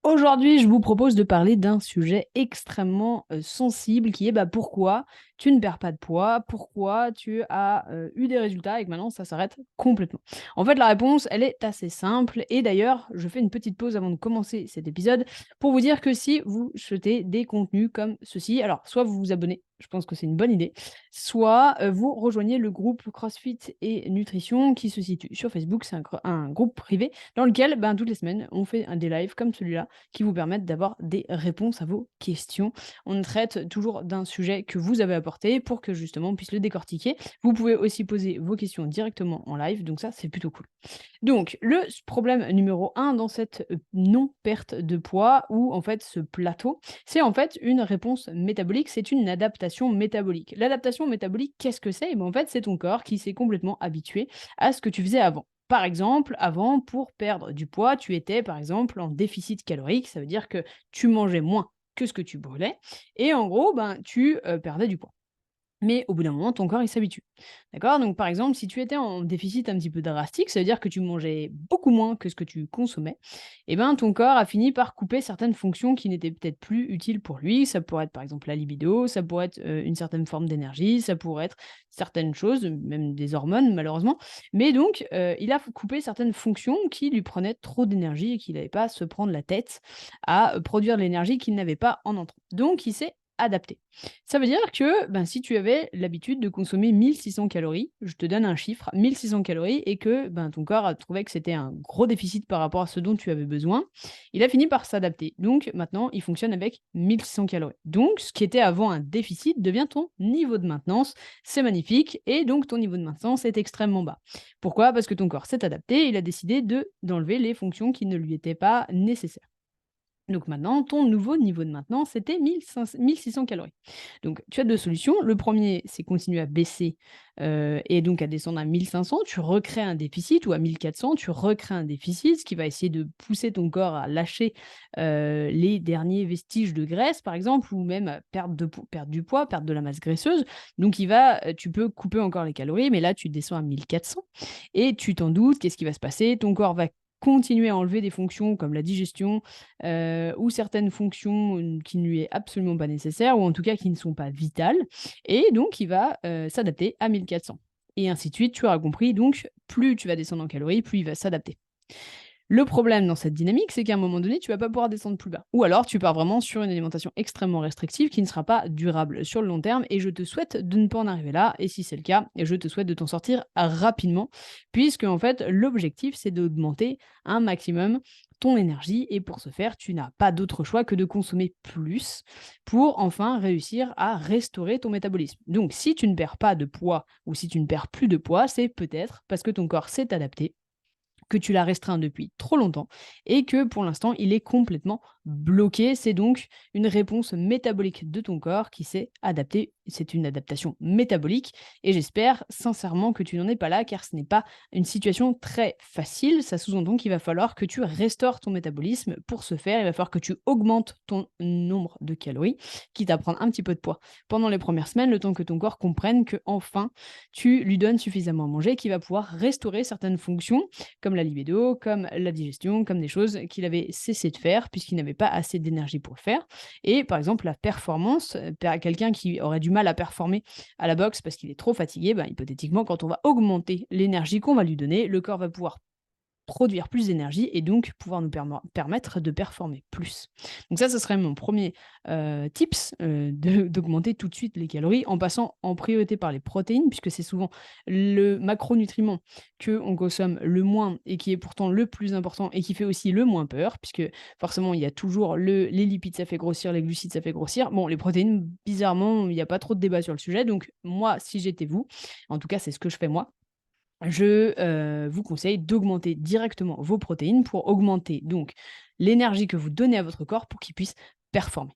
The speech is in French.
Aujourd'hui, je vous propose de parler d'un sujet extrêmement sensible qui est pourquoi tu ne perds pas de poids, pourquoi tu as eu des résultats et que maintenant ça s'arrête complètement. En fait, la réponse, elle est assez simple et d'ailleurs, je fais une petite pause avant de commencer cet épisode pour vous dire que si vous souhaitez des contenus comme ceci, alors soit vous vous abonnez, je pense que c'est une bonne idée, soit vous rejoignez le groupe CrossFit et Nutrition qui se situe sur Facebook, c'est un groupe privé dans lequel toutes les semaines on fait des lives comme celui-là qui vous permettent d'avoir des réponses à vos questions. On traite toujours d'un sujet que vous avez apporté pour que justement on puisse le décortiquer. Vous pouvez aussi poser vos questions directement en live, donc ça c'est plutôt cool. Donc le problème numéro un dans cette non-perte de poids ou en fait ce plateau, c'est en fait une réponse métabolique, c'est une adaptation métabolique. L'adaptation métabolique, qu'est-ce que c'est? En fait, c'est ton corps qui s'est complètement habitué à ce que tu faisais avant. Par exemple, avant, pour perdre du poids, tu étais par exemple en déficit calorique, ça veut dire que tu mangeais moins que ce que tu brûlais, et en gros, tu perdais du poids. Mais au bout d'un moment, ton corps, il s'habitue. D'accord? Donc, par exemple, si tu étais en déficit un petit peu drastique, ça veut dire que tu mangeais beaucoup moins que ce que tu consommais, ton corps a fini par couper certaines fonctions qui n'étaient peut-être plus utiles pour lui. Ça pourrait être, par exemple, la libido, ça pourrait être une certaine forme d'énergie, ça pourrait être certaines choses, même des hormones, malheureusement. Mais donc, il a coupé certaines fonctions qui lui prenaient trop d'énergie et qu'il n'avait pas à se prendre la tête à produire de l'énergie qu'il n'avait pas en entrant. Donc, il s'est adapté. Ça veut dire que, si tu avais l'habitude de consommer 1600 calories, je te donne un chiffre, 1600 calories et que, ton corps a trouvé que c'était un gros déficit par rapport à ce dont tu avais besoin, il a fini par s'adapter. Donc maintenant, il fonctionne avec 1600 calories. Donc ce qui était avant un déficit devient ton niveau de maintenance. C'est magnifique et donc ton niveau de maintenance est extrêmement bas. Pourquoi? Parce que ton corps s'est adapté, il a décidé d'enlever les fonctions qui ne lui étaient pas nécessaires. Donc maintenant, ton nouveau niveau de maintenance, c'était 1600 calories. Donc tu as 2 solutions. Le premier, c'est continuer à baisser, et donc à descendre à 1500. Tu recrées un déficit ou à 1400, tu recrées un déficit, ce qui va essayer de pousser ton corps à lâcher, les derniers vestiges de graisse, par exemple, ou même à perdre du poids, perdre de la masse graisseuse. Donc tu peux couper encore les calories, mais là, tu descends à 1400 et tu t'en doutes, qu'est-ce qui va se passer? Ton corps va continuer à enlever des fonctions comme la digestion, ou certaines fonctions, qui ne lui est absolument pas nécessaire ou en tout cas qui ne sont pas vitales et donc il va, s'adapter à 1400 et ainsi de suite, tu auras compris donc plus tu vas descendre en calories, plus il va s'adapter. Le problème dans cette dynamique, c'est qu'à un moment donné, tu vas pas pouvoir descendre plus bas. Ou alors tu pars vraiment sur une alimentation extrêmement restrictive qui ne sera pas durable sur le long terme et je te souhaite de ne pas en arriver là et si c'est le cas, je te souhaite de t'en sortir rapidement puisque en fait, l'objectif c'est d'augmenter un maximum ton énergie et pour ce faire, tu n'as pas d'autre choix que de consommer plus pour enfin réussir à restaurer ton métabolisme. Donc si tu ne perds pas de poids ou si tu ne perds plus de poids, c'est peut-être parce que ton corps s'est adapté, que tu l'as restreint depuis trop longtemps et que pour l'instant, il est complètement bloqué. C'est donc une réponse métabolique de ton corps qui s'est adaptée. C'est une adaptation métabolique et j'espère sincèrement que tu n'en es pas là car ce n'est pas une situation très facile. Ça sous-entend qu'il va falloir que tu restaures ton métabolisme. Pour ce faire, il va falloir que tu augmentes ton nombre de calories, quitte à prendre un petit peu de poids pendant les premières semaines, le temps que ton corps comprenne que enfin tu lui donnes suffisamment à manger, qu'il va pouvoir restaurer certaines fonctions comme la libido, comme la digestion, comme des choses qu'il avait cessé de faire puisqu'il n'avait pas assez d'énergie pour le faire. Et par exemple, la performance, quelqu'un qui aurait du mal à performer à la boxe parce qu'il est trop fatigué, hypothétiquement, quand on va augmenter l'énergie qu'on va lui donner, le corps va pouvoir produire plus d'énergie et donc pouvoir nous permettre de performer plus. Donc ça, ce serait mon premier tips, d'augmenter tout de suite les calories en passant en priorité par les protéines puisque c'est souvent le macronutriment qu'on consomme le moins et qui est pourtant le plus important et qui fait aussi le moins peur puisque forcément il y a toujours les lipides ça fait grossir, les glucides ça fait grossir. Bon, les protéines, bizarrement, il n'y a pas trop de débat sur le sujet donc moi, si j'étais vous, en tout cas c'est ce que je fais moi, je, vous conseille d'augmenter directement vos protéines pour augmenter donc l'énergie que vous donnez à votre corps pour qu'il puisse performer.